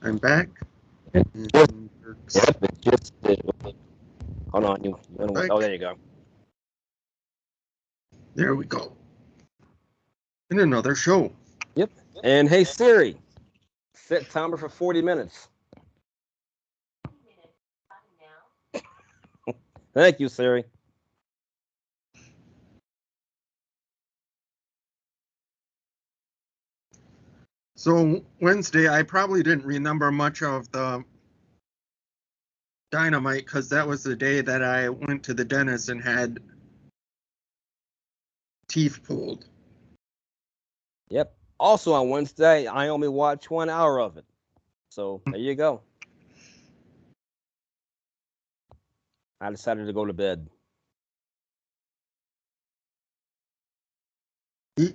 I'm back. Yep, And Dirk's it just did. Hold on, you back. oh, there you go. There we go. In another show. Yep. And hey Siri, set timer for 40 minutes. Thank you, Siri. So Wednesday, I probably didn't remember much of the Dynamite because that was the day that I went to the dentist and had teeth pulled. Yep. Also on Wednesday, I only watched 1 hour of it. So there you go. I decided to go to bed.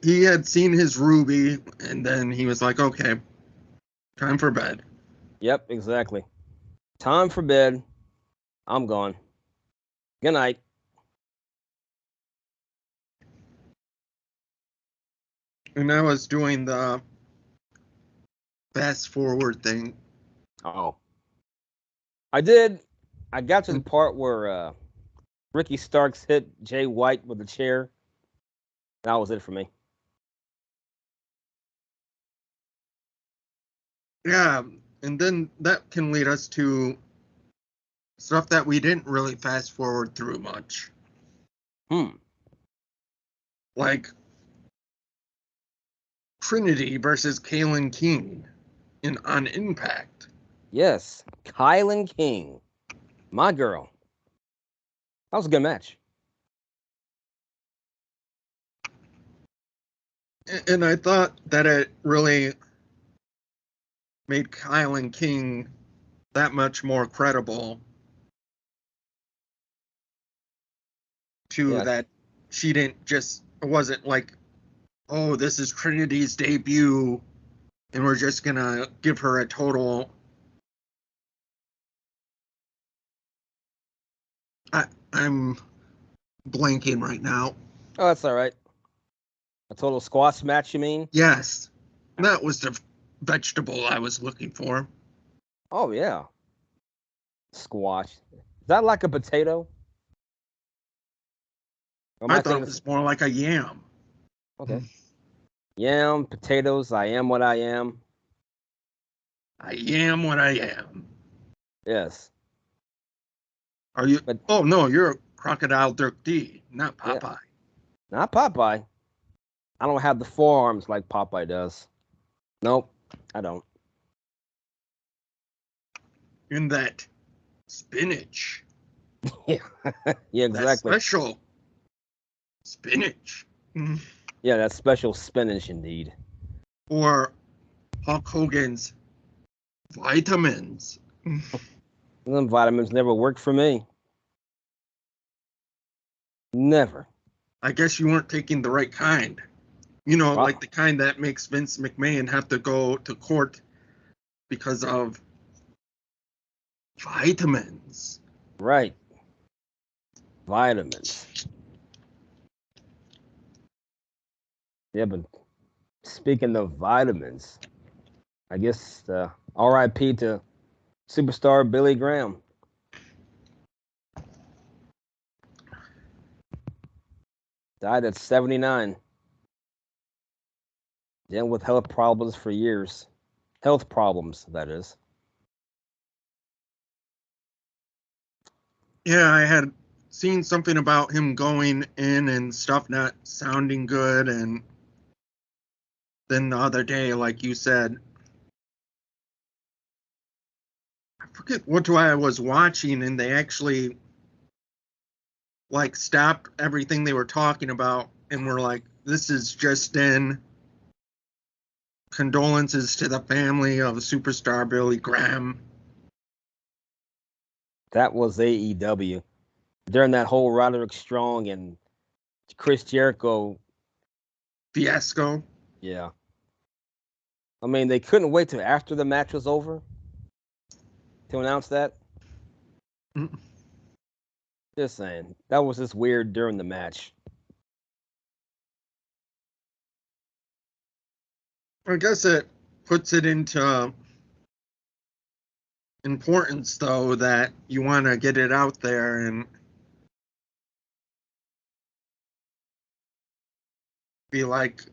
He had seen his Ruby, and then he was like, okay, time for bed. Yep, exactly. Time for bed. I'm gone. Good night. And I was doing the fast forward thing. Oh. I did. I got to the part where Ricky Starks hit Jay White with a chair. That was it for me. Yeah, and then that can lead us to stuff that we didn't really fast forward through much. Like Trinity versus Kalen King on Impact. Yes, Kylan King, my girl. That was a good match. And I thought that it really made Kylan King that much more credible to that she didn't just, it wasn't like, oh, this is Trinity's debut and we're just going to give her a total. I'm blanking right now. Oh, that's all right. A total squash match, you mean? Yes. That was the vegetable I was looking for. Oh, yeah. Squash. Is that like a potato? I thought it was more like a yam. Okay. Yam, potatoes, I am what I am. I am what I am. Yes. Are you? Oh, no, you're Crocodile Dirk D, not Popeye. Yeah. Not Popeye. I don't have the forearms like Popeye does. Nope, I don't. In that spinach. Yeah, yeah, exactly. That special spinach. Yeah, that special spinach indeed. Or Hulk Hogan's vitamins. Them vitamins never worked for me. Never. I guess you weren't taking the right kind. You know, like the kind that makes Vince McMahon have to go to court because of vitamins. Right. Vitamins. Yeah, but speaking of vitamins, I guess R.I.P. to superstar Billy Graham. Died at 79. Dealing with health problems for years. Health problems, that is. Yeah, I had seen something about him going in and stuff not sounding good. And then the other day, like you said, I forget what I was watching, and they actually like stopped everything they were talking about and were like, this is just in condolences to the family of superstar Billy Graham. That was AEW. During that whole Roderick Strong and Chris Jericho fiasco. Yeah. I mean, they couldn't wait till after the match was over to announce that. Just saying. That was just weird during the match. I guess it puts it into importance, though, that you want to get it out there and be like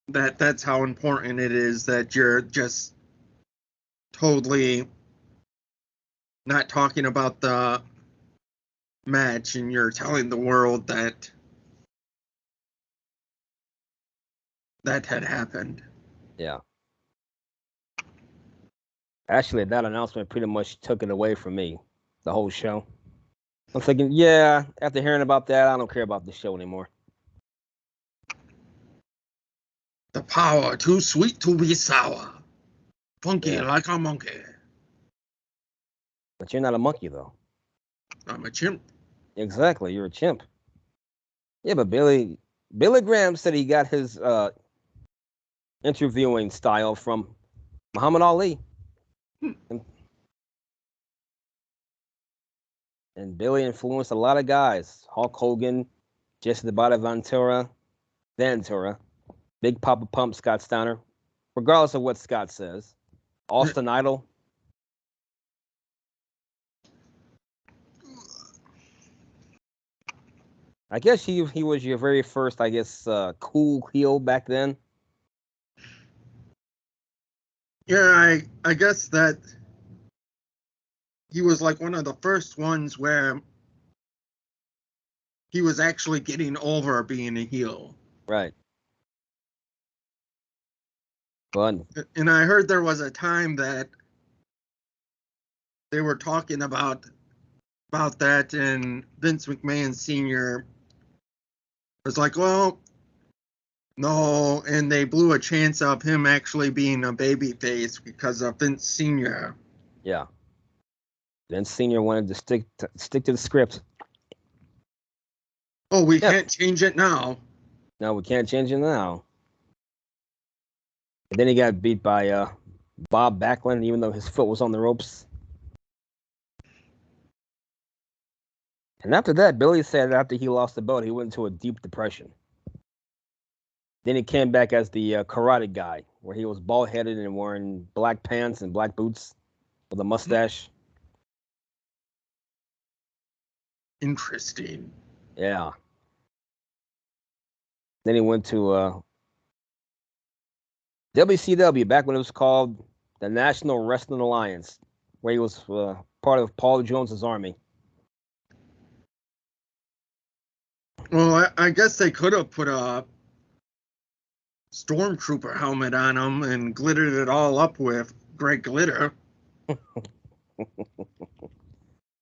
that's how important it is that you're just totally not talking about the match and you're telling the world that that had happened. Yeah. Actually, that announcement pretty much took it away from me, the whole show. I'm thinking, yeah, after hearing about that, I don't care about the show anymore. The power too sweet to be sour. Funky Yeah. like a monkey. But you're not a monkey, though. I'm a chimp. Exactly, you're a chimp. Yeah, but Billy Graham said he got his interviewing style from Muhammad Ali. And Billy influenced a lot of guys. Hulk Hogan, Jesse the Body Ventura, Big Papa Pump, Scott Steiner, regardless of what Scott says. Austin Idol. I guess he was your very first, I guess, cool heel back then. Yeah, I guess that he was like one of the first ones where he was actually getting over being a heel. Right. Fun. And I heard there was a time that they were talking about that, and Vince McMahon Sr. was like, well, no, and they blew a chance of him actually being a babyface because of Vince Sr. Yeah. Vince Sr. wanted to stick to the script. Oh, we can't change it now. No, we can't change it now. And then he got beat by Bob Backlund, even though his foot was on the ropes. And after that, Billy said after he lost the belt, he went into a deep depression. Then he came back as the karate guy, where he was bald-headed and wearing black pants and black boots with a mustache. Interesting. Yeah. Then he went to WCW, back when it was called the National Wrestling Alliance, where he was part of Paul Jones's army. Well, I guess they could have put a stormtrooper helmet on him and glittered it all up with great glitter.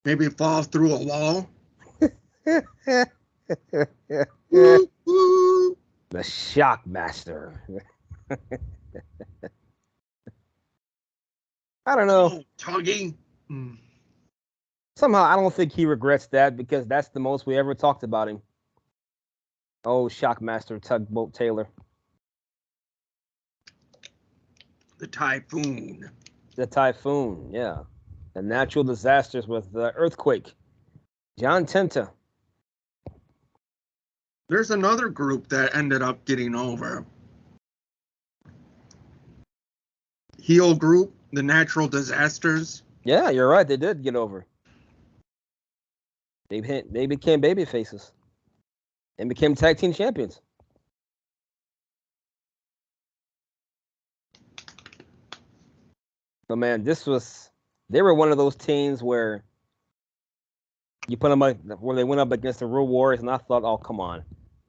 Maybe fall through a wall. Woo, woo. The Shockmaster. I don't know. Oh, Tuggy. Somehow, I don't think he regrets that because that's the most we ever talked about him. Oh, Shockmaster Tugboat Taylor. The Typhoon. The Typhoon, yeah. The natural disasters with the earthquake. John Tenta. There's another group that ended up getting over. Heel group, the natural disasters. Yeah, you're right. They did get over. They became baby faces and became tag team champions. But man, they were one of those teams where you put them up, where they went up against the Road Warriors, and I thought, oh, come on.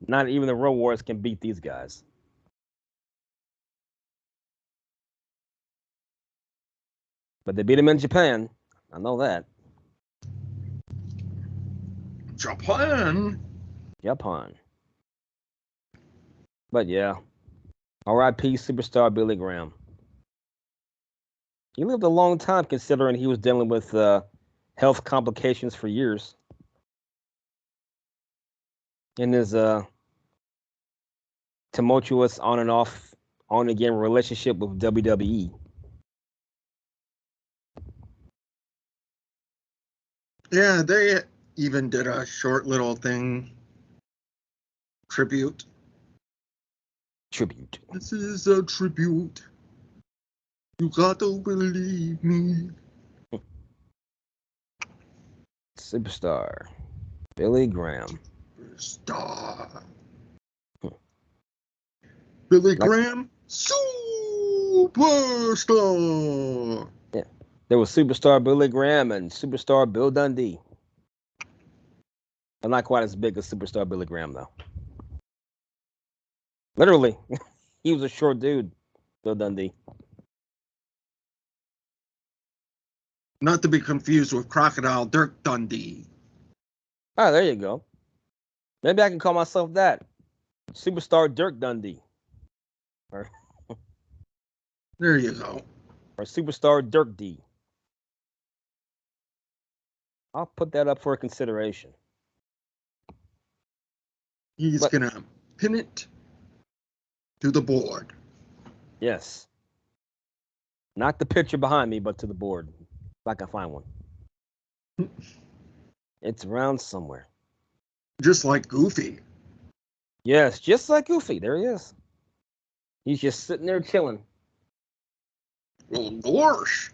Not even the Road Warriors can beat these guys. But they beat them in Japan. I know that. Japan. But yeah. R.I.P. superstar Billy Graham. He lived a long time considering he was dealing with health complications for years. In his tumultuous on and off, on again relationship with WWE. Yeah, they even did a short little thing. Tribute. Tribute. This is a tribute. You got to believe me. Superstar. Billy Graham. Star. Billy Like, Graham, superstar. yeah. There was Superstar Billy Graham and Superstar Bill Dundee. I'm not quite as big as Superstar Billy Graham, though. Literally, he was a short dude, Bill Dundee. Not to be confused with Crocodile Dirk Dundee. Ah, there you go. Maybe I can call myself that. Superstar Dirk Dundee. Or, There you go. or Superstar Dirk D. I'll put that up for consideration. He's But going to pin it to the board. yes. Not the picture behind me, but to the board. If I can find one. It's around somewhere. Just like Goofy. Yes, just like Goofy. There he is. He's just sitting there chilling. Well, gosh.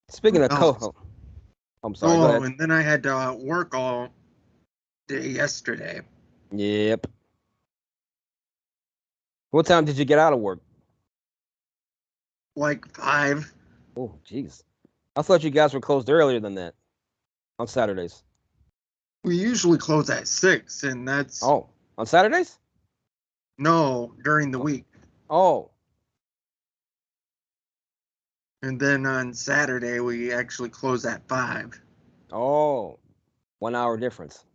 Speaking of Oh, co-host. I'm sorry, go ahead. and then I had to work all day yesterday. Yep. What time did you get out of work? Like 5. Oh, jeez. I thought you guys were closed earlier than that on Saturdays. We usually close at 6, and that's Oh, on Saturdays? no during the week. Oh, And then on Saturday, we actually close at 5. oh, 1 hour difference.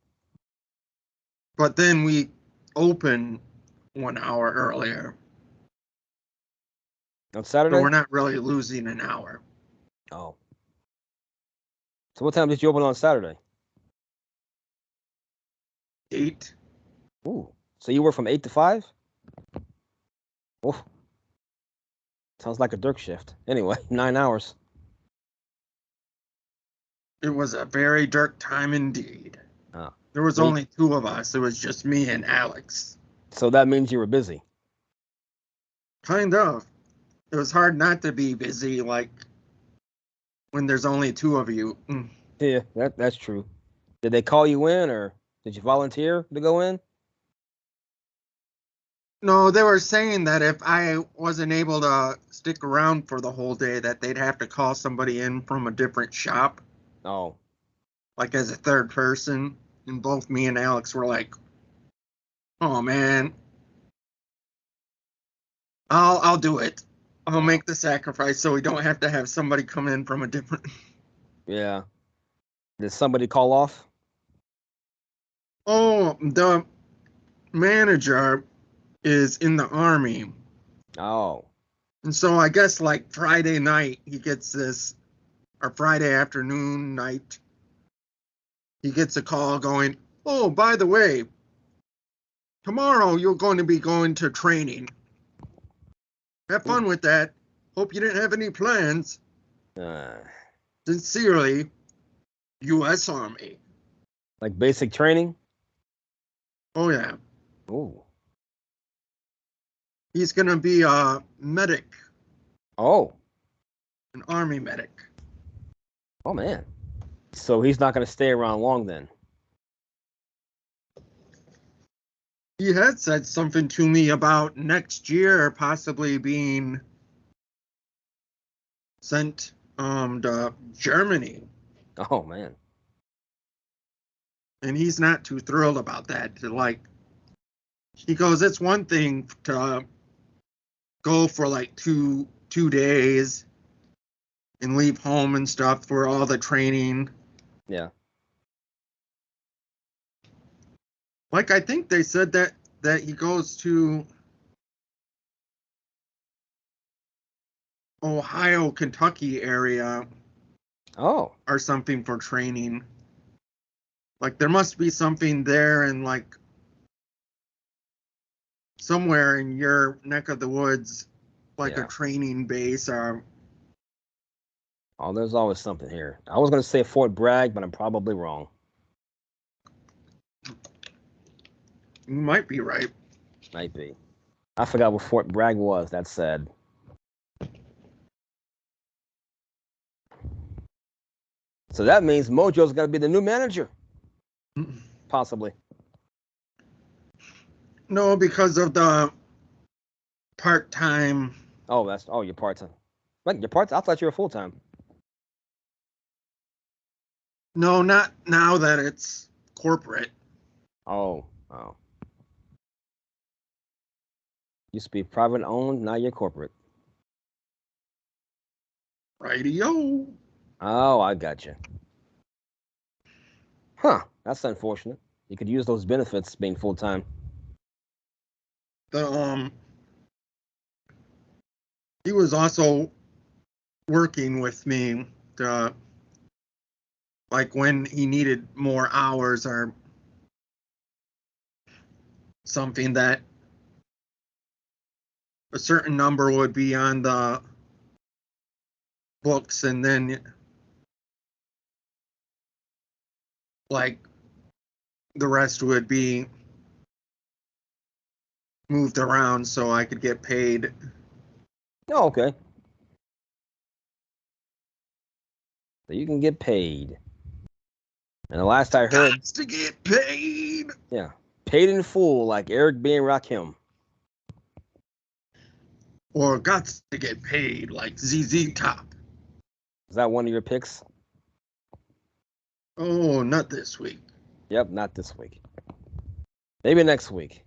But then we open 1 hour earlier. On So Saturday? we're not really losing an hour. Oh. So what time did you open on Saturday? 8. Ooh. So you work from 8 to 5? Oof. Sounds like a Dirk shift. Anyway, 9 hours. It was a very dark time indeed. Oh. There was Wait. only 2 of us. It was just me and Alex. So that means you were busy. Kind of. It was hard not to be busy, like when there's only 2 of you. Yeah, that's true. Did they call you in or did you volunteer to go in? No, they were saying that if I wasn't able to stick around for the whole day, that they'd have to call somebody in from a different shop, Oh. like as a third person. And both me and Alex were like, "Oh man, I'll do it. I'll make the sacrifice so we don't have to have somebody come in from a different." Yeah. Did somebody call off? Oh, the manager is in the army, Oh. and so I guess like Friday night he gets this, or Friday afternoon night, he gets a call going, "Oh, by the way, tomorrow you're going to be going to training. Have fun with that. Hope you didn't have any plans. Sincerely, U.S. Army." Like basic training? Oh, yeah. Ooh. He's going to be a medic, Oh. an Army medic. Oh, man. So he's not going to stay around long then. He had said something to me about next year possibly being sent to Germany. Oh, man. And he's not too thrilled about that. Like, he goes, it's one thing to go for like two days and leave home and stuff for all the training. Yeah. Like, I think they said that he goes to Ohio, Kentucky area Oh. or something for training. Like, there must be something there in like somewhere in your neck of the woods, like Yeah. a training base or. Oh, there's always something here. I was going to say Fort Bragg, but I'm probably wrong. You might be right. Might be. I forgot what Fort Bragg was. That's sad. So that means Mojo's got to be the new manager, possibly. No, because of the part-time. Oh, you're part time. What? You're part time? I thought you were full time. No, not now that it's corporate. Oh. Used to be private owned, now you're corporate. Radio. Oh, I got you. Huh? That's unfortunate. You could use those benefits being full time. He was also working with me to, like, when he needed more hours or something, that a certain number would be on the books, and then like the rest would be moved around so I could get paid. Oh, okay. So you can get paid. And the last I heard, Gots to get paid. yeah, paid in full, like Eric B. and Rakim. Or gots to get paid like ZZ Top. Is that one of your picks? Oh, not this week. Yep, not this week. Maybe next week.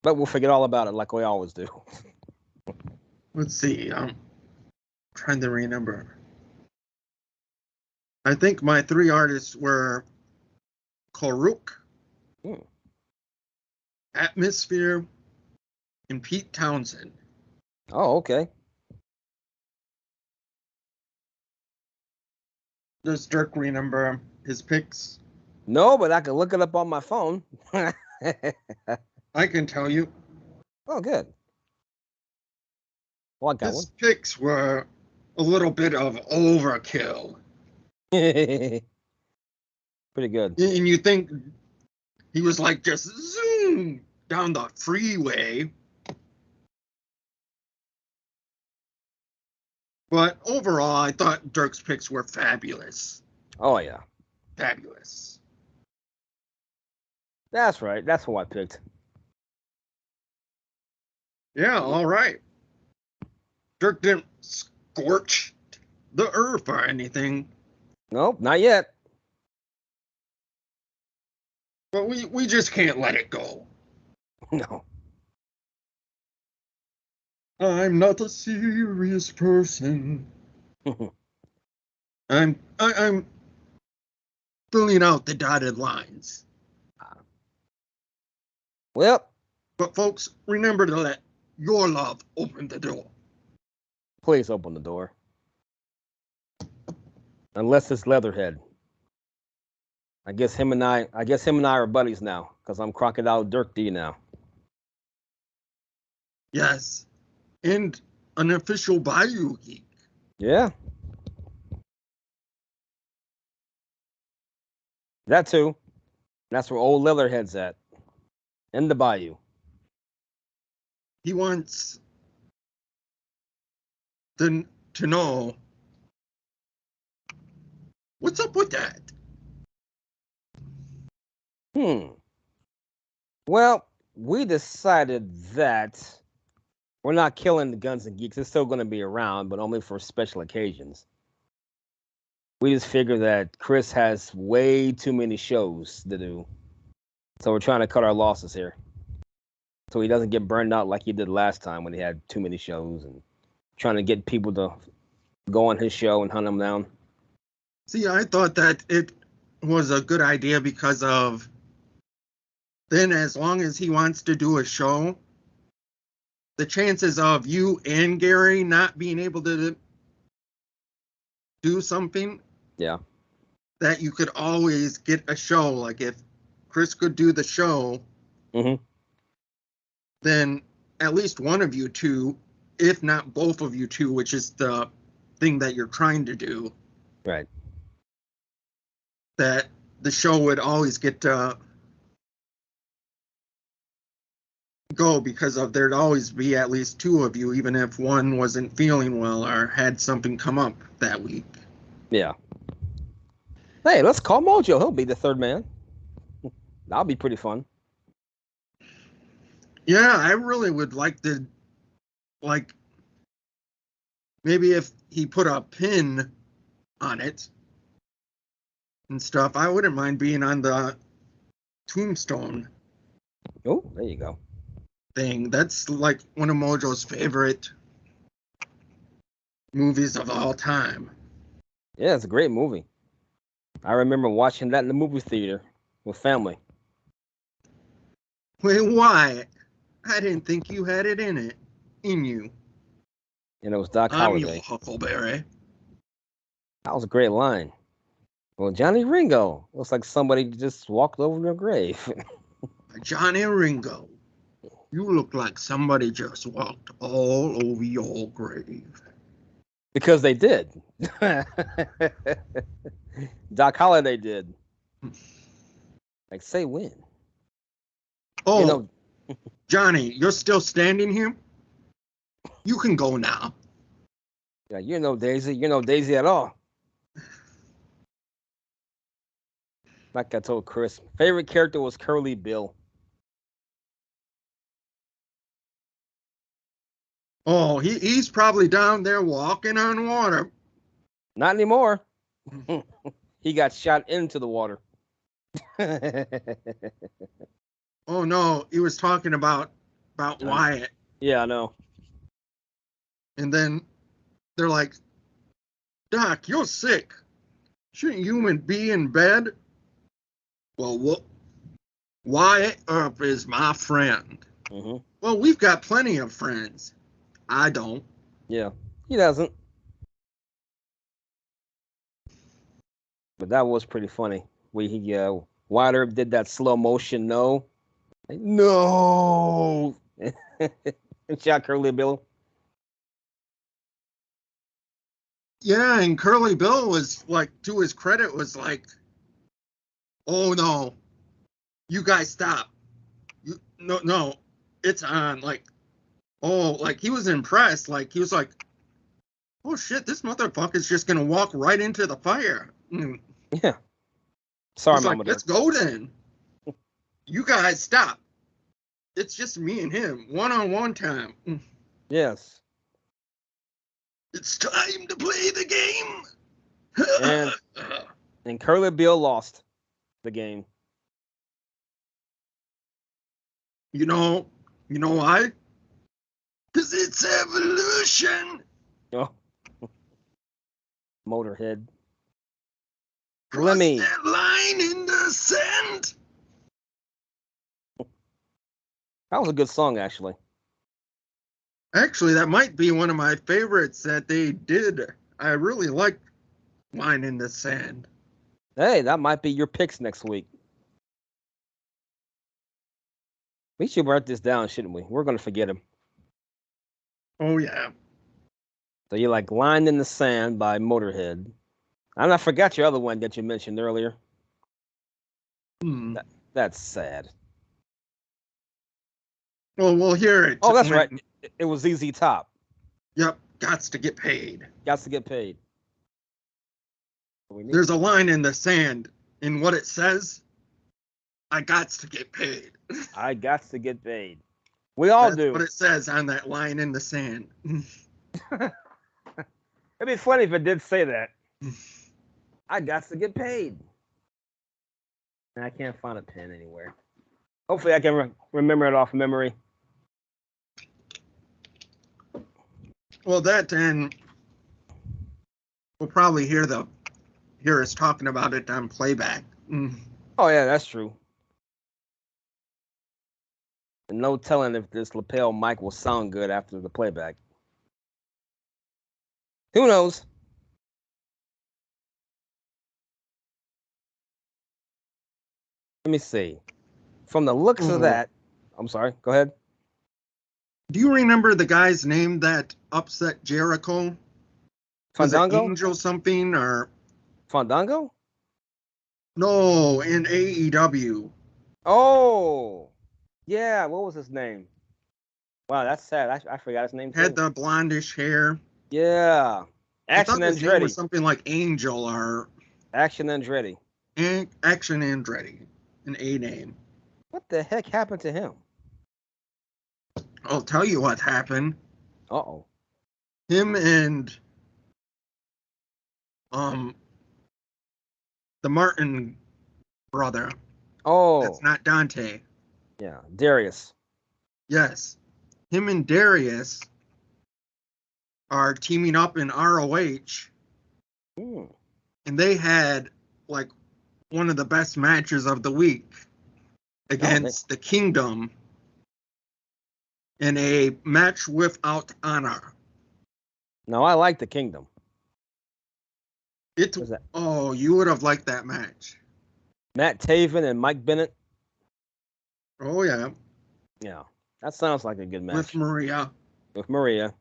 But we'll forget all about it like we always do. Let's see. I'm trying to remember. I think my three artists were Koruk, Atmosphere, and Pete Townsend. Oh, okay. Does Derk remember his picks? No, but I can look it up on my phone. I can tell you. Oh, good. Well, I got His picks were a little bit of overkill. one. Pretty good. And you think he was like just zoom down the freeway. But overall, I thought Dirk's picks were fabulous. Oh, yeah. Fabulous. That's right. That's who I picked. Yeah, all right. Dirk didn't scorch the earth or anything. Nope, not yet. But we just can't let it go. No. I'm not a serious person. I'm filling out the dotted lines. Well, But folks, remember to let your love open the door. please open the door. Unless it's Leatherhead. I guess him and I are buddies now, because I'm Crocodile Dirk D now. Yes. And an official Bayou geek. Yeah. That too. That's where old Leatherhead's at. In the bayou. He wants to know what's up with that. Well, we decided that we're not killing the Guns and Geeks. It's still going to be around, but only for special occasions. We just figure that Chris has way too many shows to do. So we're trying to cut our losses here. So he doesn't get burned out like he did last time when he had too many shows, and trying to get people to go on his show and hunt him down. See, I thought that it was a good idea because of then as long as he wants to do a show, the chances of you and Gary not being able to do something, yeah, that you could always get a show. Like if Chris could do the show, then at least one of you two, if not both of you two, which is the thing that you're trying to do, right, that the show would always get to go because of there'd always be at least two of you, even if one wasn't feeling well or had something come up that week. Yeah. Hey, let's call Mojo. He'll be the third man. That'll be pretty fun. Yeah, I really would like to, like, maybe if he put a pin on it and stuff, I wouldn't mind being on the tombstone Oh, there you go. thing. That's like one of Mojo's favorite movies of all time. Yeah, it's a great movie. I remember watching that in the movie theater with family. Wait, why? I didn't think you had it in you. And it was Doc I'm your Holliday. Huckleberry. That was a great line. Well, Johnny Ringo. Looks like somebody just walked over your grave. Johnny Ringo, you look like somebody just walked all over your grave. Because they did. Doc Holliday did. Like, say when. Oh, You know, Johnny, you're still standing here? You can go now. yeah, you know Daisy. You know Daisy at all. Like I told Chris, favorite character was Curly Bill. Oh, he's probably down there walking on water. Not anymore. He got shot into the water. Oh no, he was talking about Wyatt. Yeah, I know. And then they're like, Doc, you're sick. Shouldn't you be in bed? Well, what? Wyatt Earp is my friend. Mm-hmm. Well, we've got plenty of friends. I don't. Yeah, he doesn't. But that was pretty funny. Wyatt Earp did that slow motion no. Like, no. And shot Curly Bill. Yeah, and Curly Bill was like, to his credit, was like, oh no, you guys stop. No, it's on. Like, oh, like he was impressed. Like he was like, oh shit, this motherfucker's just gonna walk right into the fire. Yeah. Sorry, He's like, Mama. let's go then. You guys stop. It's just me and him, one-on-one time. Yes. It's time to play the game. And Curly Bill lost the game. You know why? Because it's evolution. Oh. Motorhead. Cross Lemmy. that line in the sand. That was a good song, actually. Actually, that might be one of my favorites that they did. I really like Line in the Sand. Hey, that might be your picks next week. We should write this down, shouldn't we? We're going to forget him. Oh, yeah. So you like Line in the Sand by Motorhead. And I forgot your other one that you mentioned earlier. That's sad. Well, we'll hear it. Oh, that's right. It was ZZ Top. Yep, gots to get paid. Got to get paid. There's a line in the sand, and what it says, I gots to get paid. I got to get paid. We all That's do. what it says on that line in the sand. It'd be funny if it did say that. I got to get paid. I can't find a pen anywhere. Hopefully I can remember it off memory. Well, that, and we'll probably hear us talking about it on playback. Oh yeah, that's true. And no telling if this lapel mic will sound good after the playback. Who knows? Let me see. From the looks of that, I'm sorry, go ahead. Do you remember the guy's name that upset Jericho? Fandango? Was it Angel something or? Fandango? No, in AEW. Oh, yeah. What was his name? Wow, that's sad. I forgot his name too. Had the blondish hair. Yeah. I thought Action his name was Andretti. something like Angel or Action Andretti. Action Andretti, an A name. What the heck happened to him? I'll tell you what happened. Uh-oh. Him and the Martin brother. Oh. That's not Dante. Yeah, Darius. Yes. Him and Darius are teaming up in ROH. Hmm. And they had like one of the best matches of the week against the Kingdom in a match without honor. No, I like the Kingdom. Oh, you would have liked that match. Matt Taven and Mike Bennett. Oh yeah. Yeah, that sounds like a good match. With Maria. With Maria.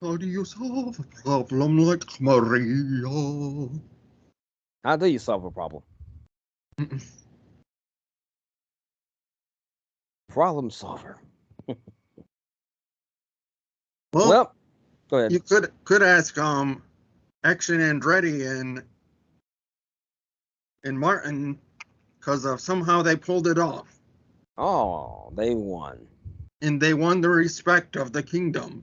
How do you solve a problem like Maria? How do you solve a problem? Problem solver. Well, go ahead. You could ask Action Andretti and Martin, because of somehow they pulled it off. Oh, they won. And they won the respect of the Kingdom.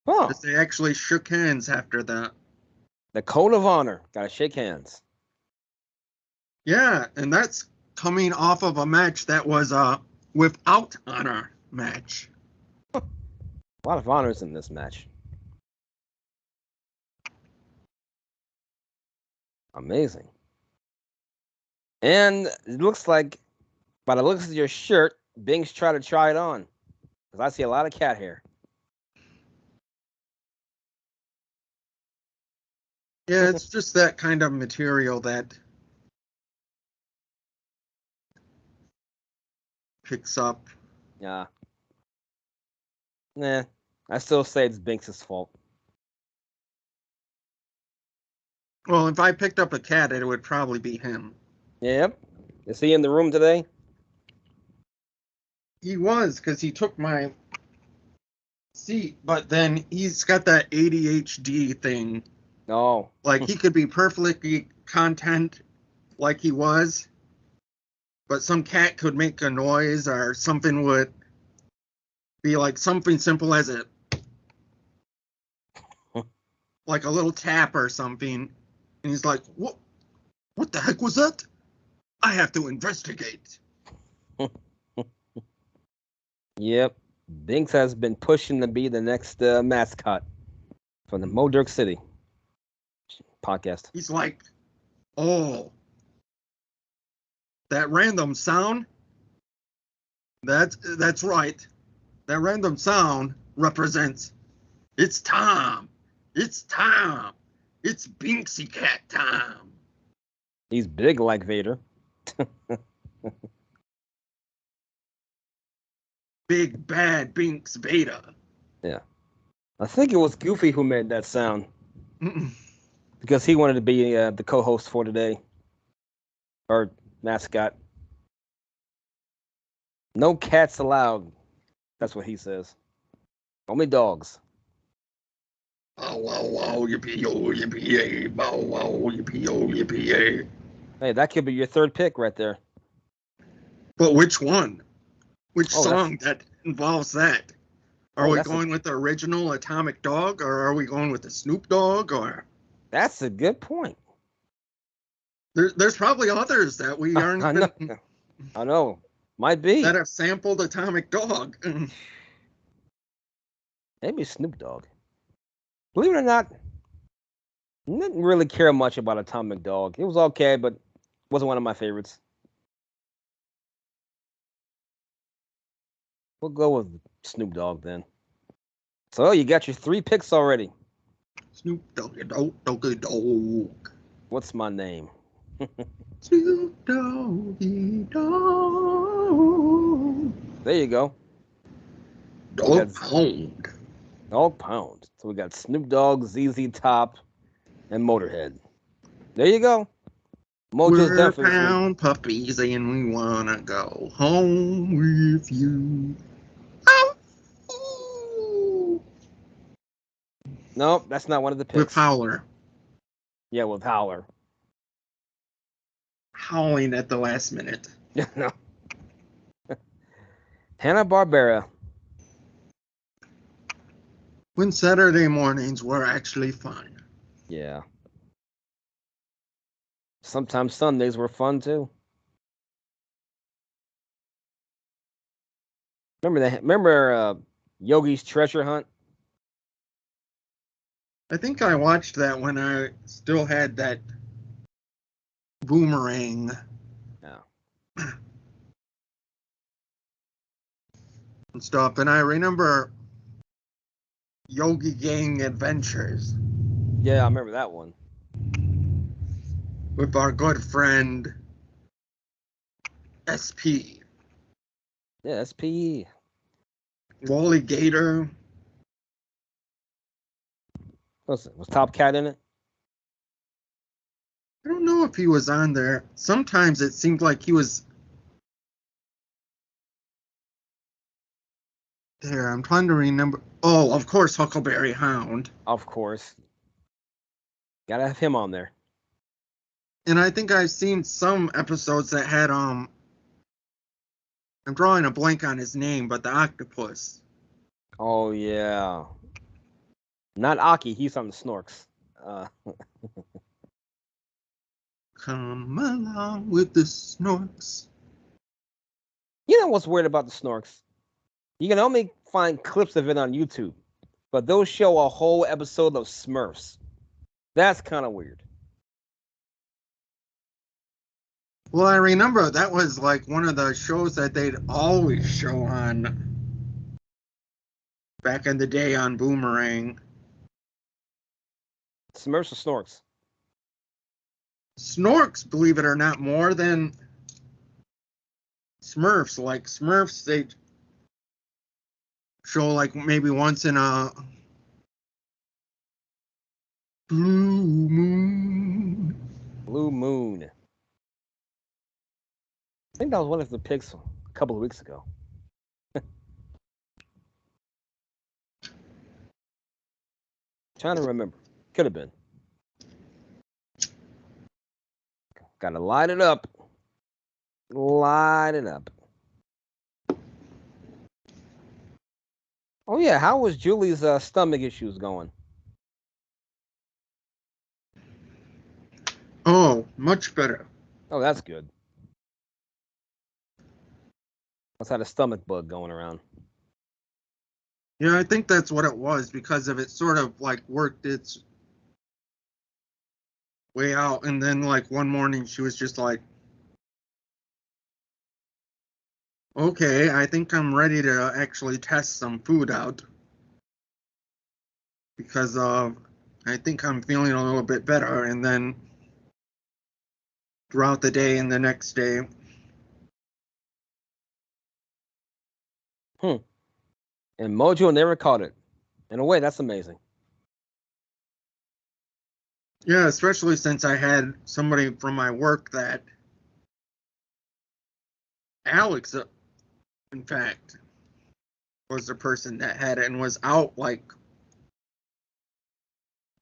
Oh. Because they actually shook hands after that. The code of honor. Gotta shake hands. Yeah, and that's coming off of a match that was a without honor match. A lot of honors in this match. Amazing. And it looks like, by the looks of your shirt, Binks tried to try it on. Because I see a lot of cat hair. Yeah, it's just that kind of material that picks up. Yeah. Nah, I still say it's Binks' fault. Well, if I picked up a cat, it would probably be him. Yep. Is he in the room today? He was, because he took my seat, but then he's got that ADHD thing. No. Like, he could be perfectly content like he was, but some cat could make a noise or something would be like something simple as a like a little tap or something, and he's like, what the heck was that? I have to investigate. Yep. Binks has been pushing to be the next mascot for the MoDerk City podcast. He's like, oh, that random sound? That's right. That random sound represents it's time. It's time. It's Binksy Cat time. He's big like Vader. Big bad Binks Vader. Yeah. I think it was Goofy who made that sound. Because he wanted to be the co-host for today. Or mascot. No cats allowed. That's what he says. Only dogs. Bow wow wow yippee-yo yippee-yay. Bow wow yippee-yo yippee-yay. Hey, that could be your third pick right there. But which one? Which song that involves that? Are we going with the original Atomic Dog, or are we going with the Snoop Dogg? Or that's a good point. There's probably others that we aren't. I know. Might be. That have sampled Atomic Dog. Maybe Snoop Dogg. Believe it or not, I didn't really care much about Atomic Dog. It was okay, but wasn't one of my favorites. We'll go with Snoop Dogg then. So you got your 3 picks already. Snoop Doggy Dogg. What's my name? Snoop Doggy Dogg. There you go. Dog Pound. Dog Pound. So we got Snoop Dogg, ZZ Top, and Motorhead. There you go. Mojo's We're done for this week. pound puppies and we wanna go home with you. Nope, that's not one of the With picks. Howler. Yeah, with Howler. Howling at the last minute. No. Hanna-Barbera. When Saturday mornings were actually fun. Yeah. Sometimes Sundays were fun too. Remember Yogi's Treasure Hunt? I think I watched that when I still had that boomerang. Yeah. And stuff. And I remember Yogi Gang Adventures Yeah, I remember that one. with our good friend SP. Yeah, SPE. Wally Gator. Was Top Cat in it? I don't know if he was on there. Sometimes it seemed like he was there. I'm trying to remember. Oh, of course, Huckleberry Hound. Of course. Gotta have him on there. And I think I've seen some episodes that had I'm drawing a blank on his name, but the octopus. Oh yeah. Not Aki, he's on the Snorks. Come along with the Snorks. You know what's weird about the Snorks? You can only find clips of it on YouTube, but they'll show a whole episode of Smurfs. That's kind of weird. Well, I remember that was like one of the shows that they'd always show on back in the day on Boomerang. Smurfs or Snorks? Snorks, believe it or not, more than Smurfs. Like Smurfs, they show like maybe once in a blue moon. Blue Moon. I think that was one of the picks a couple of weeks ago. Trying to remember. Could have been. Gotta light it up. Light it up. Oh yeah, how was Julie's stomach issues going? Oh, much better. Oh, that's good. Must had a stomach bug going around. Yeah, I think that's what it was because of it sort of like worked its way out. And then like one morning she was just like, okay, I think I'm ready to actually test some food out. Because I think I'm feeling a little bit better. And then throughout the day and the next day. And Mojo never caught it. In a way, that's amazing. Yeah, especially since I had somebody from my work that Alex, in fact, was the person that had it and was out like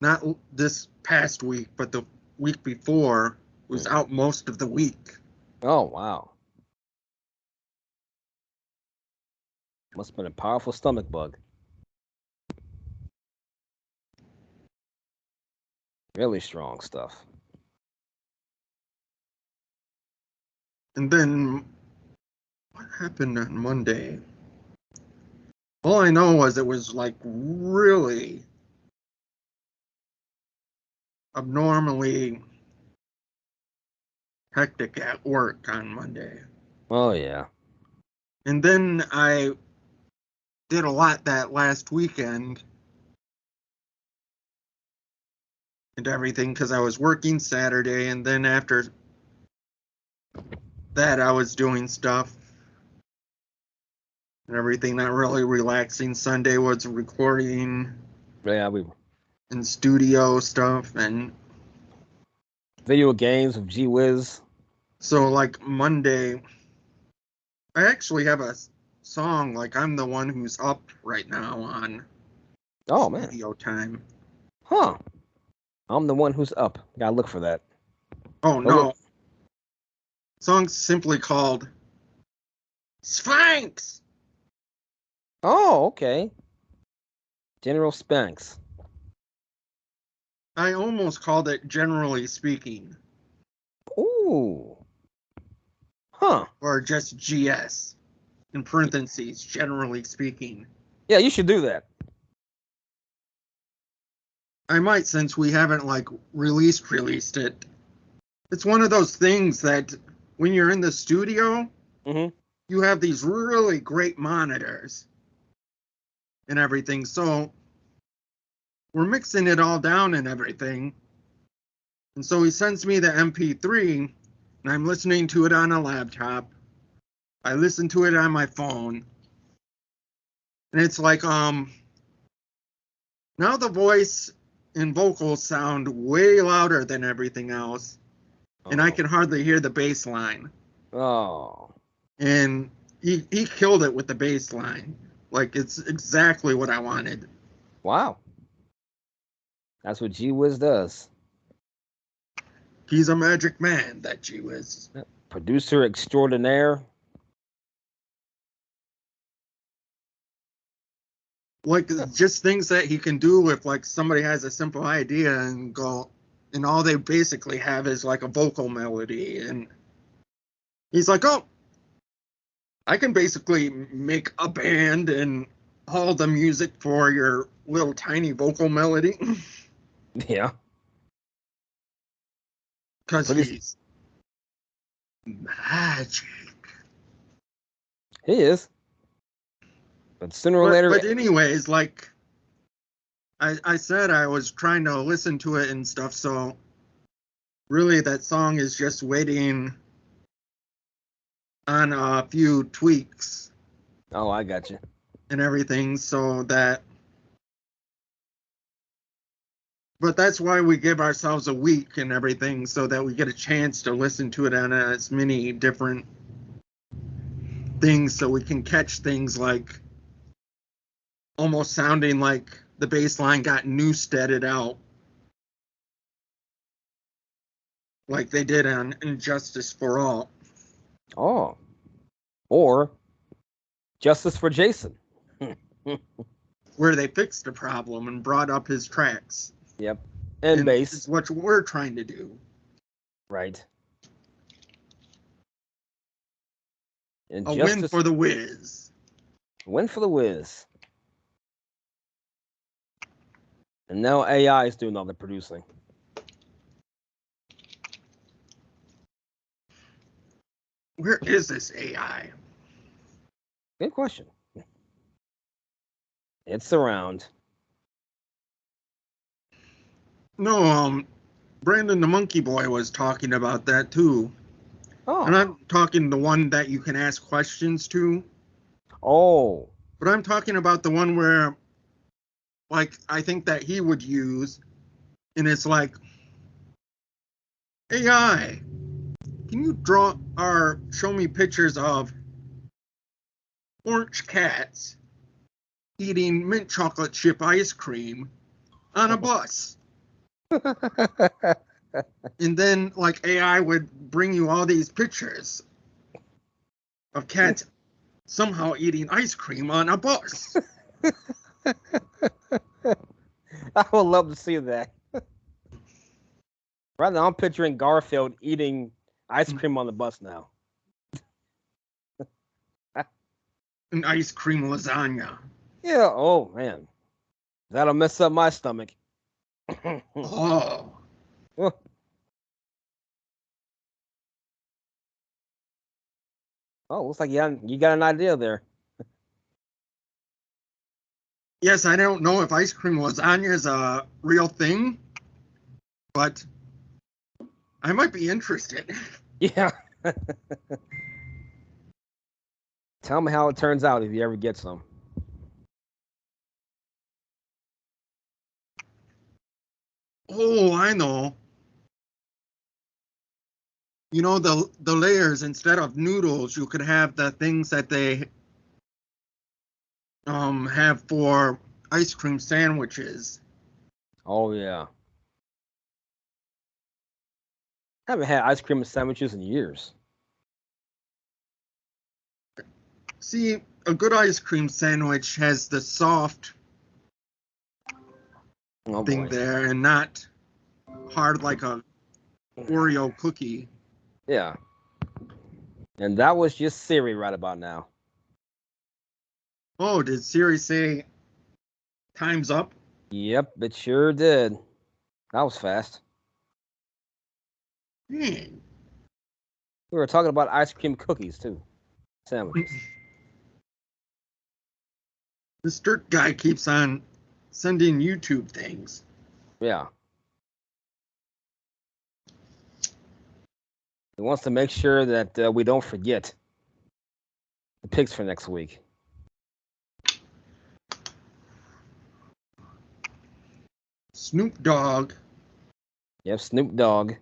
not this past week, but the week before, was out most of the week. Oh, wow. Must have been a powerful stomach bug. Really strong stuff. And then what happened on Monday? All I know was it was like really abnormally hectic at work on Monday. Oh, yeah. And then I did a lot that last weekend and everything because I was working Saturday, and then after that I was doing stuff and everything, not really relaxing. Sunday was recording Yeah, we and studio stuff, and Video games with Gee Whiz. So like Monday, I actually have a song like I'm the one who's up right now on Oh man. studio time. Huh. I'm the one who's up. Gotta look for that. Oh But no. Song's simply called Sphinx. Oh, okay. General Spanx. I almost called it Generally Speaking. Ooh. Huh. Or just GS. In parentheses, Generally Speaking. Yeah, you should do that. I might, since we haven't like released it. It's one of those things that when you're in the studio, Mm-hmm. you have these really great monitors and everything. So we're mixing it all down and everything. And so he sends me the MP3 and I'm listening to it on a laptop. I listen to it on my phone. And it's like, now the voice and vocals sound way louder than everything else. And I can hardly hear the bass line. Oh. And he killed it with the bass line. Like, it's exactly what I wanted. Wow. That's what Gee Whiz does. He's a magic man, that G Wiz. Producer extraordinaire. Like, just things that he can do if, like, somebody has a simple idea and go, and all they basically have is, like, a vocal melody. And he's like, oh, I can basically make a band and all the music for your little tiny vocal melody. Yeah. Because Pretty. he's magic. He is. But sooner or later. But anyways, like I said, I was trying to listen to it and stuff. So really, that song is just waiting on a few tweaks Oh, I got you. and everything. So that, but that's why we give ourselves a week and everything, so that we get a chance to listen to it on as many different things, so we can catch things like almost sounding like the bass line got Newsteaded out, like they did on Injustice for All. Oh. Or Justice for Jason. Where they fixed the problem and brought up his tracks. Yep. And bass. It's what we're trying to do. Right. And A win for the Wiz. Win for the Wiz. And now AI is doing all the producing. Where is this AI? Good question. It's around. No, Brandon the Monkey Boy was talking about that too. Oh. And I'm talking the one that you can ask questions to. Oh. But I'm talking about the one where, like, I think that he would use, and it's like, AI, can you draw or show me pictures of orange cats eating mint chocolate chip ice cream on a bus? And then, like, AI would bring you all these pictures of cats somehow eating ice cream on a bus. I would love to see that. Right now, I'm picturing Garfield eating ice cream on the bus now. An ice cream lasagna. Yeah. Oh man, that'll mess up my stomach. Oh. Oh, looks like you got an idea there. Yes, I don't know if ice cream lasagna is a real thing, but I might be interested. Yeah. Tell me how it turns out if you ever get some. Oh, I know. You know, the layers, instead of noodles, you could have the things that they have for ice cream sandwiches. Oh yeah. I haven't had ice cream sandwiches in years. See, a good ice cream sandwich has the soft Oh thing boy. there and not hard like a Oreo cookie. Yeah. And that was just Siri right about now. Oh, did Siri say time's up? Yep, it sure did. That was fast. Hmm. We were talking about ice cream cookies too. Sandwiches. This dirt guy keeps on sending YouTube things. Yeah. He wants to make sure that we don't forget the picks for next week. Snoop Dogg, Yep, Snoop Dogg.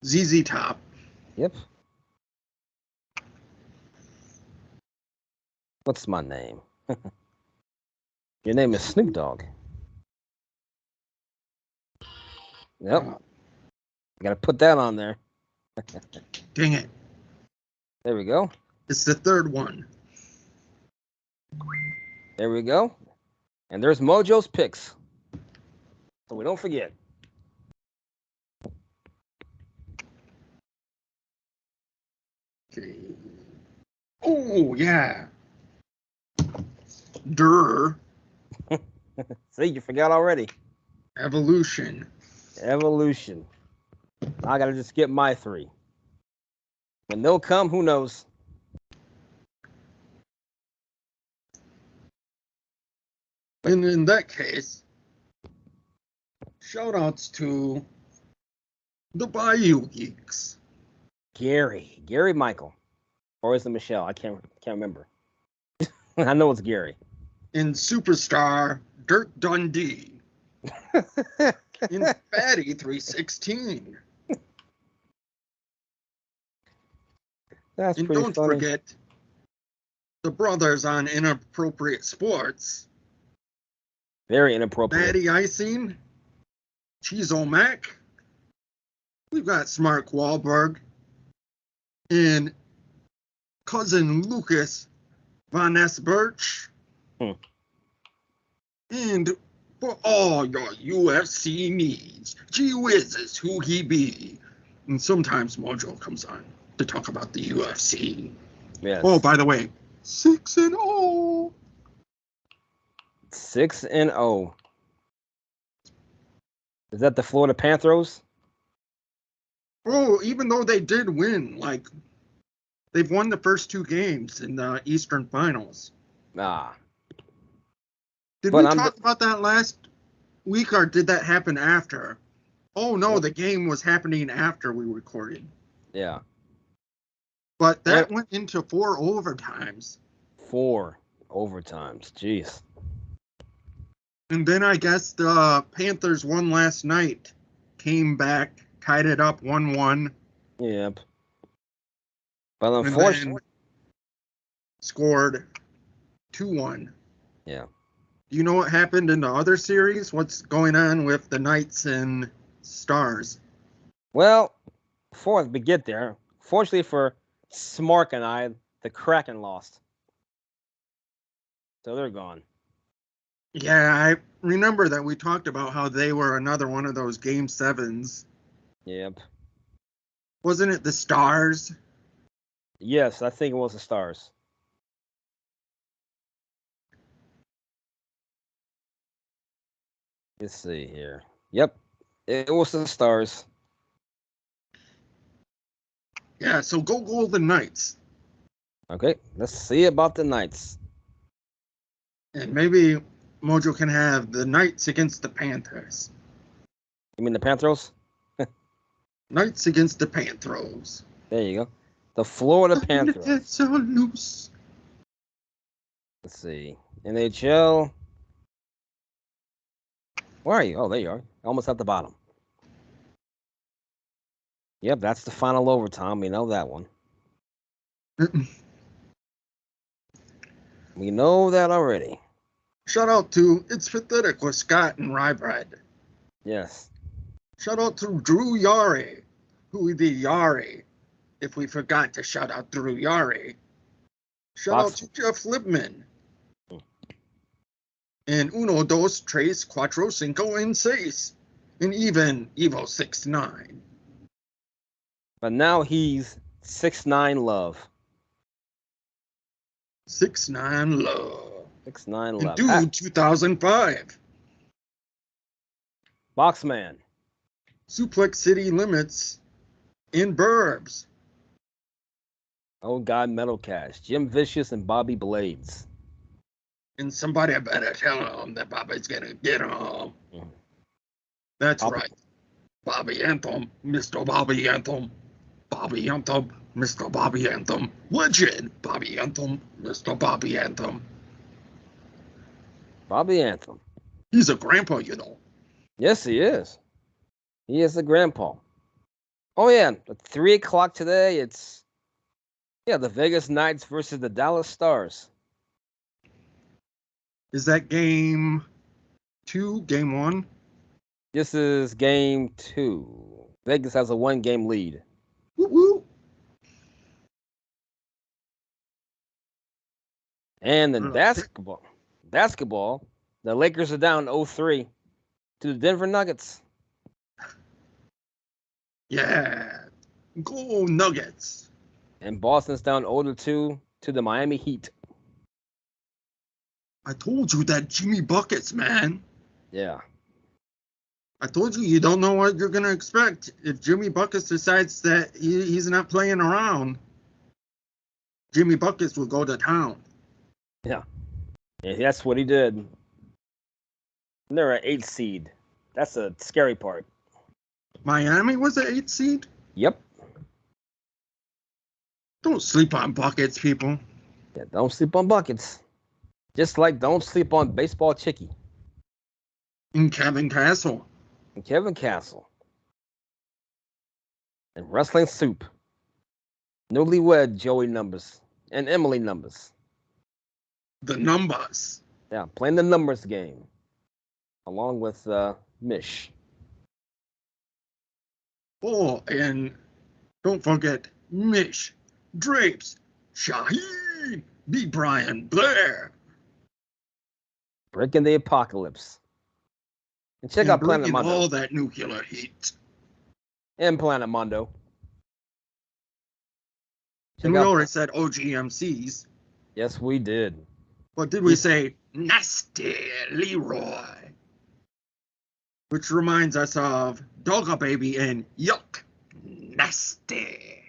ZZ Top. Yep. What's my name? Your name is Snoop Dogg. Yep. Gotta put that on there. Dang it. There we go. It's the third one. There we go. And there's Mojo's picks. So we don't forget. Okay. Oh, yeah. Durr. See, you forgot already. Evolution. Evolution. I gotta just get my 3. When they'll come, who knows? And in that case, shout outs to the Bayou Geeks. Gary Michael. Or is it Michelle? I can't remember. I know it's Gary. And superstar Dirk Dundee. In Fatty 316. That's And pretty don't funny. forget the brothers on Inappropriate Sports. Very inappropriate. Fatty Icing. Cheezo Mac. We've got Smart Wahlberg. And cousin Lucas Von Ness Birch. And for all your UFC needs, gee whizzes, who he be. And sometimes Mojo comes on to talk about the UFC. Yes. Oh, by the way, 6-0. 6-0. Is that the Florida Panthers? Oh, even though they did win, like, they've won the first 2 games in the Eastern Finals. Nah. Did we talk about that last week, or did that happen after? Oh, no, the game was happening after we recorded. Yeah. But that went into 4 overtimes. 4 overtimes. Jeez. And then I guess the Panthers won last night, came back, tied it up 1-1. Yep. But unfortunately, scored 2-1. Yeah. Do you know what happened in the other series? What's going on with the Knights and Stars? Well, before we get there, fortunately for Smark and I, the Kraken lost. So they're gone. Yeah, I remember that we talked about how they were another one of those Game 7s. Yep. Wasn't it the Stars? Yes, I think it was the Stars. Let's see here. Yep, it was the Stars. Yeah, so go Golden Knights. Okay, let's see about the Knights. And maybe Mojo can have the Knights against the Panthers. You mean the Panthers? Knights against the Panthers. There you go. The Florida Panthers. It's so loose. Let's see. NHL. Where are you? Oh, there you are. Almost at the bottom. Yep, that's the final overtime. We know that one. We know that already. Shout out to It's Pathetic with Scott and Rybread. Yes. Shout out to Drew Yari, who did Yari. If we forgot to shout out Drew Yari. Shout out to Jeff Libman. And Uno, Dos, Tres, Cuatro, Cinco, and Seis. And even Evo 6'9". But now he's 6'9" Love. 6'9" Love. 6'9" And Love. dude, 2005. Boxman. Suplex City Limits in Burbs. Oh God, Metal Cash. Jim Vicious and Bobby Blades. And somebody better tell him that Bobby's gonna get him. Mm-hmm. That's right. Bobby Anthem, Mr. Bobby Anthem. Bobby Anthem, Mr. Bobby Anthem. Legend, Bobby Anthem, Mr. Bobby Anthem. Bobby Anthem. He's a grandpa, you know. Yes, he is. He is a grandpa. Oh, yeah. At 3 o'clock today, it's, the Vegas Knights versus the Dallas Stars. Is that game 2, game 1? This is game 2. Vegas has a 1-game lead. Woo-woo. And then basketball, the Lakers are down 0-3 to the Denver Nuggets. Yeah. Go Nuggets. And Boston's down 0-2 to the Miami Heat. I told you that Jimmy Buckets, man. Yeah. I told you don't know what you're going to expect. If Jimmy Buckets decides that he's not playing around, Jimmy Buckets will go to town. Yeah. That's what he did. And they're an 8 seed. That's a scary part. Miami was an 8 seed? Yep. Don't sleep on Buckets, people. Yeah, don't sleep on Buckets. Just like don't sleep on Baseball Chicky. And Kevin Castle. And Wrestling Soup. Newlywed Joey Numbers. And Emily Numbers. The numbers. Yeah, playing the numbers game. Along with Mish. Oh, and don't forget Mish, Drapes, Shaheen, B. Brian Blair. Breaking the Apocalypse. And check out Planet Mondo. All that nuclear heat. And Planet Mondo. And we already said OGMCs. Yes, we did. But did we say Nasty Leroy? Which reminds us of Dogga Baby and Yuck Nasty.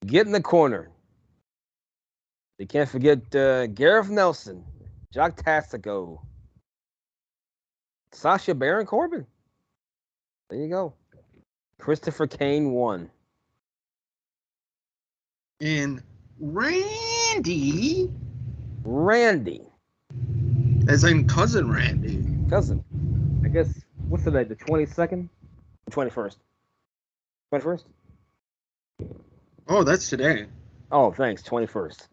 Get in the corner. You can't forget Gareth Nelson, Jock Tastico, Sasha Baron Corbin. There you go. Christopher Kane won. And Randy. As in Cousin Randy. Cousin. I guess, what's today? The 22nd? The 21st. 21st? Oh, that's today. Oh, thanks. 21st.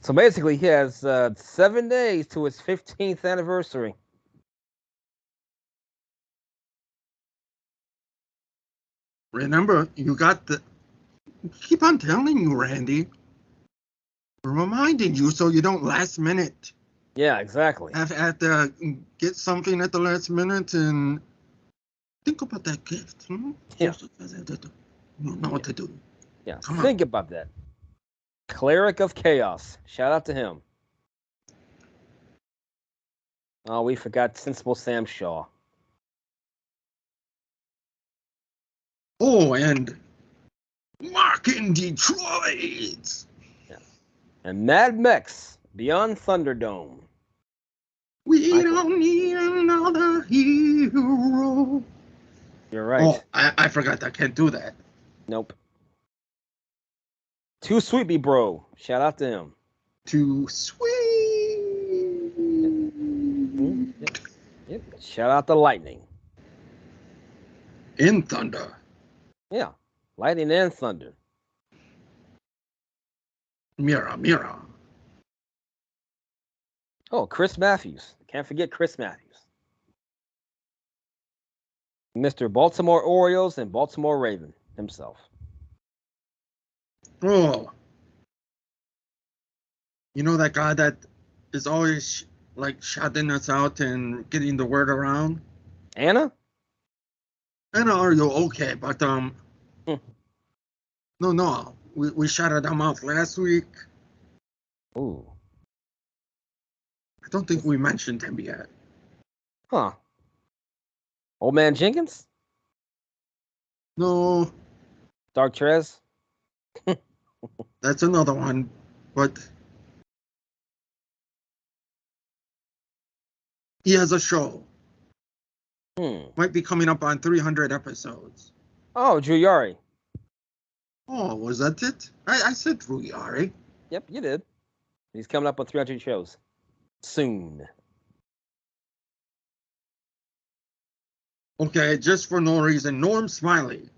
So basically, he has 7 days to his 15th anniversary. Remember, you got the... Keep on telling you, Randy. We're reminding you so you don't last minute. Yeah, exactly. Have to get something at the last minute and think about that gift. Hmm? Yeah. You know what to do. Yeah, think about that. Cleric of Chaos. Shout out to him. Oh, we forgot Sensible Sam Shaw. Oh, and Mark in Detroit. Yeah. And Mad Mex Beyond Thunderdome. We don't need another hero. You're right. Oh, I forgot. I can't do that. Nope. Too Sweet Me Bro. Shout out to him. Too sweet. Yep. Shout out to Lightning. In Thunder. Yeah, lightning and thunder. Mira, Mira. Oh, Chris Matthews. Can't forget Chris Matthews. Mr. Baltimore Orioles and Baltimore Raven himself. Oh. You know that guy that is always like shouting us out and getting the word around? Anna? Anna, are you okay? But Hmm. no. We shouted him out last week. Ooh. I don't think we mentioned him yet. Huh. Old Man Jenkins? No, Dark Trez? that's another one. But he has a show. Might be coming up on 300 episodes. Oh, Drew Yari. Oh, was that it? I said Drew Yari. Yep, you did. He's coming up on 300 shows. Soon. Okay, just for no reason, Norm Smiley.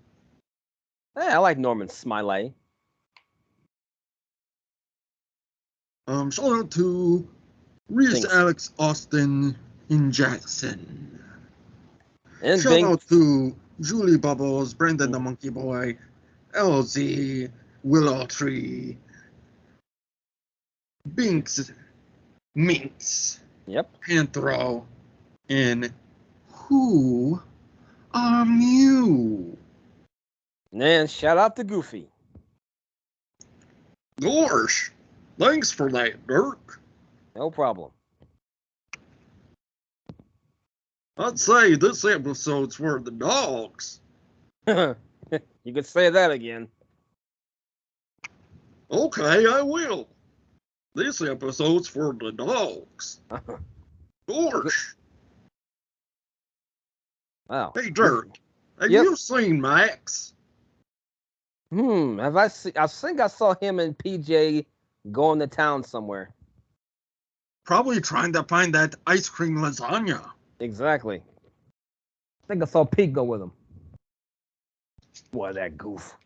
Hey, I like Norman Smiley. Shout out to Reese Thanks. Alex Austin in Jackson. And Shout out to Julie Bubbles, Brendan the Monkey Boy, LZ, Willow Tree, Binks, Minx, Yep. Panthro, and Who Are You? And shout out to Goofy. Gosh, thanks for that, Dirk. No problem. I'd say this episode's for the dogs. You could say that again. Okay, I will. This episode's for the dogs. Gosh. Wow. Hey, Dirk, have Yep. you seen Max? Have I seen? I think I saw him and PJ going to town somewhere. Probably trying to find that ice cream lasagna. Exactly. I think I saw Pete go with him. Boy, that goof.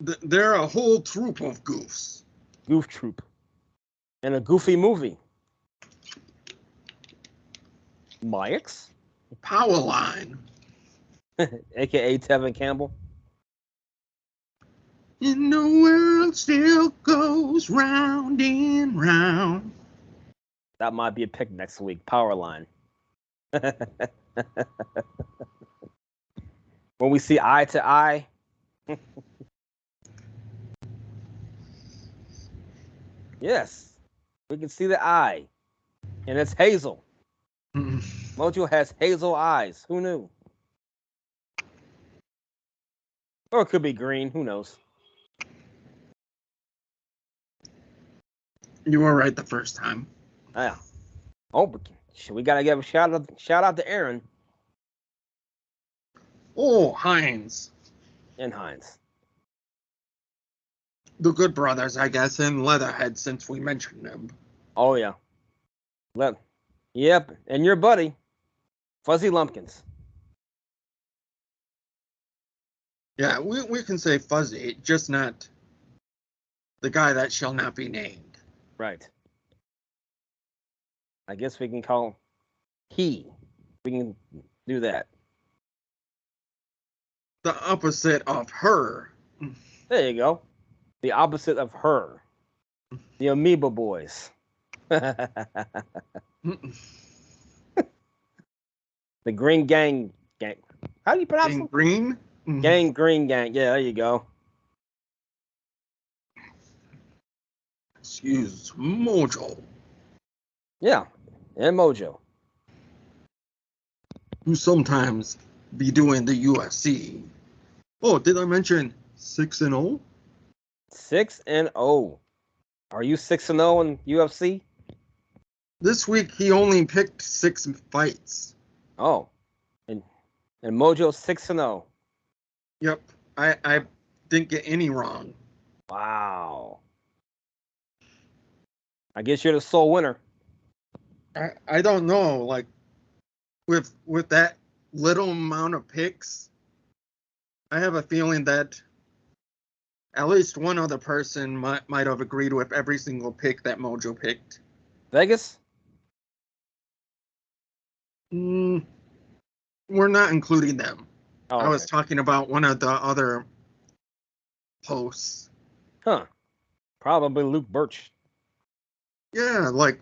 They're a whole troop of goofs. Goof troop. And a goofy movie. Mike's? Powerline. AKA Tevin Campbell. And the world still goes round and round. That might be a pick next week. Powerline. When we see eye to eye. Yes. We can see the eye. And it's hazel. Mojo has hazel eyes. Who knew? Or it could be green. Who knows? You were right the first time. Yeah. Oh, we gotta give a shout out to Aaron Oh, Heinz. and Heinz. The Good Brothers, I guess, and Leatherhead, since we mentioned them. Oh yeah. Yep. And your buddy, Fuzzy Lumpkins. Yeah, we can say Fuzzy, just not the guy that shall not be named. Right. I guess we can call him he. We can do that. The opposite of her. There you go. The opposite of her. The Amoeba Boys. The Green Gang. How do you pronounce Gang it? Green? Gang Green Gang. Yeah, there you go. Excuse Mojo. Yeah, and Mojo. Who sometimes be doing the UFC. Oh, did I mention 6-0? 6-0. Are you 6-0 in UFC? This week he only picked 6 fights. Oh, and Mojo 6-0. Yep, I didn't get any wrong. Wow. I guess you're the sole winner. I don't know, like with that little amount of picks, I have a feeling that at least one other person might have agreed with every single pick that Mojo picked. Vegas? We're not including them. Oh, I was okay. talking about one of the other hosts. Huh. Probably Luke Birch. Yeah, like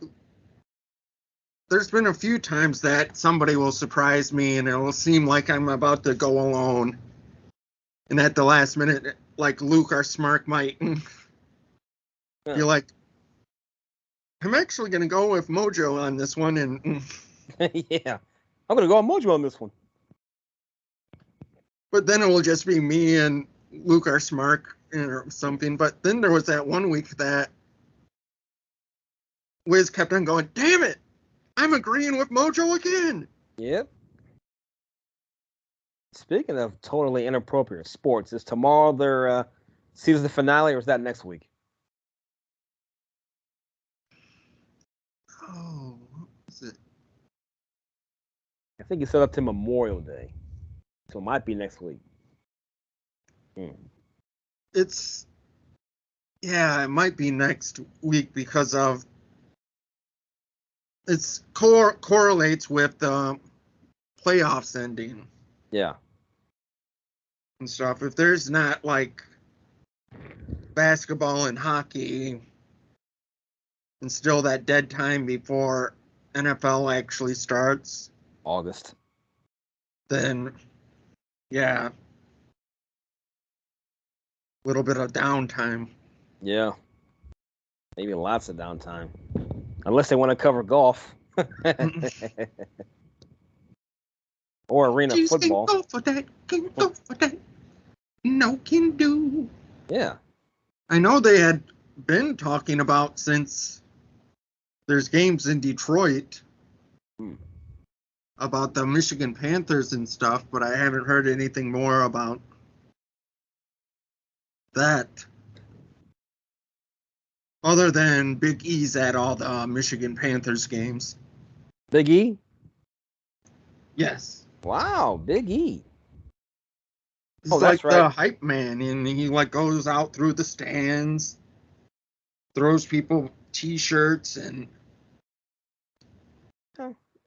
there's been a few times that somebody will surprise me and it will seem like I'm about to go alone. And at the last minute, like Luke or Smark might be like, I'm actually going to go with Mojo on this one. And yeah. I'm going to go on Mojo on this one. but then it will just be me and Luke or Smark or something. But then there was that one week that Wiz kept on going, damn it, I'm agreeing with Mojo again. Yep. Speaking of totally inappropriate sports, is tomorrow their season finale or is that next week? Oh, what was it? I think it's set up to Memorial Day. So it might be next week. It might be next week because of it's correlates with the playoffs ending. Yeah. And stuff. If there's not like basketball and hockey and still that dead time before NFL actually starts, August. then yeah, a little bit of downtime. Yeah. Maybe lots of downtime. Unless they want to cover golf. Or arena Jeez, football. Can go for that. Can go for that. No can do. Yeah. I know they had been talking about since there's games in Detroit about the Michigan Panthers and stuff, but I haven't heard anything more about that. Other than Big E's at all the Michigan Panthers games. Big E? Yes. Wow, Big E. He's that's like the right. hype man, and he like goes out through the stands, throws people T-shirts, and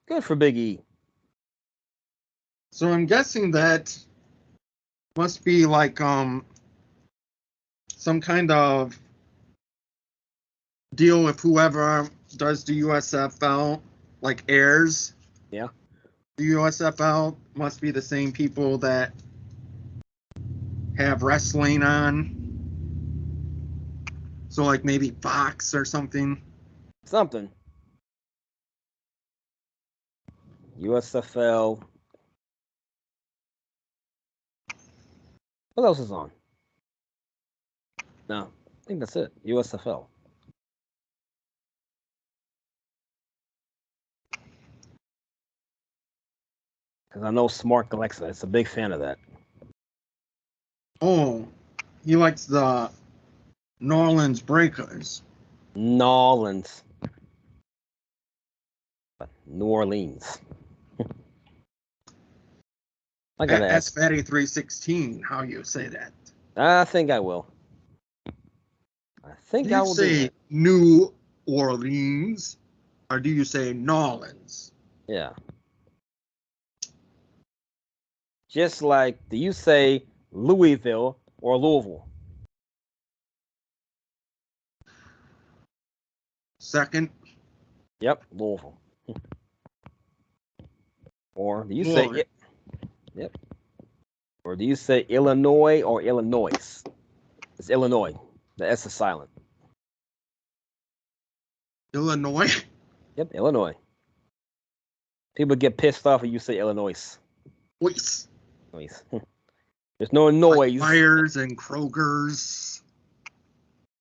Good for Big E. so I'm guessing that must be like some kind of deal with whoever does the USFL, like airs. Yeah. The USFL must be the same people that have wrestling on. So like maybe Fox or something. Something. USFL. What else is on? No, I think that's it. USFL. Because I know Smart Alexa. It's a big fan of that. Oh, he likes the New Orleans Breakers. New Orleans. New Orleans. I gotta ask. Fatty 316, how you say that? I think I will. I think Do I you will do say that. New Orleans or do you say Nolans? Yeah. Just like, do you say Louisville or Louisville? Second, Yep, Louisville. Or do you say Louisville. it? Yep. Or do you say Illinois or Illinois? It's Illinois. The S is silent. Illinois. Yep, Illinois. People get pissed off when you say Illinois. Voice. There's no Like noise. Myers and Kroger's.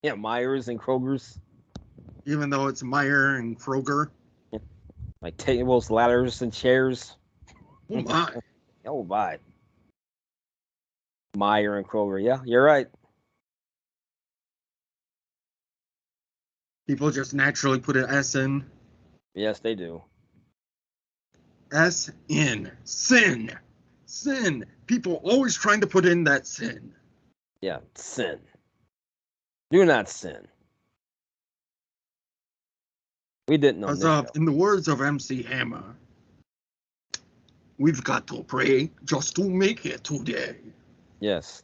Yeah, Myers and Kroger's. Even though it's Meyer and Kroger. Like tables, ladders, and chairs. Oh my. Oh, my. Meyer and Kroger. Yeah, you're right. People just naturally put an S in. Yes, they do. S in sin. Sin. People always trying to put in that sin. Yeah, sin. Do not sin. We didn't know As this of, show. in the words of MC Hammer, we've got to pray just to make it today. Yes.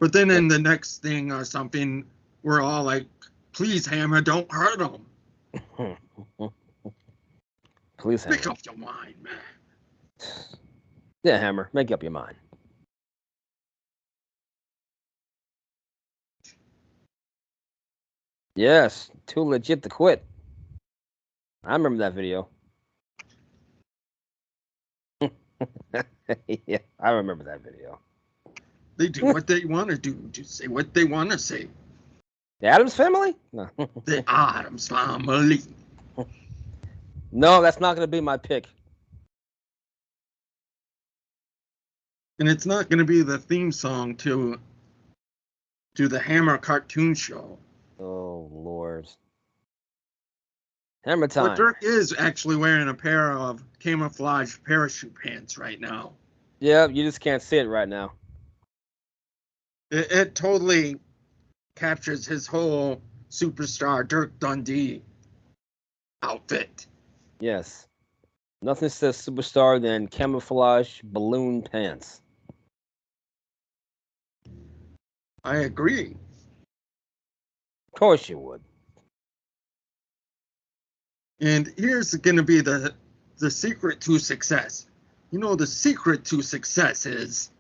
But then in the next thing or something, we're all like, please, Hammer, don't hurt him. Please, Hammer. Make up your mind, man. Yeah, Hammer, make up your mind. Yes, too legit to quit. I remember that video. Yeah, I remember that video. They do what they want to do. Just say what they want to say. The Addams Family? No. The Addams Family. No, that's not going to be my pick. And it's not going to be the theme song to the Hammer cartoon show. Oh, Lord. Hammer time. But Derk is actually wearing a pair of camouflage parachute pants right now. Yeah, you just can't see it right now. It totally captures his whole superstar Derk Dundee outfit. Yes. Nothing says superstar than camouflage balloon pants. I agree. Of course you would. And here's going to be the secret to success. You know, the secret to success is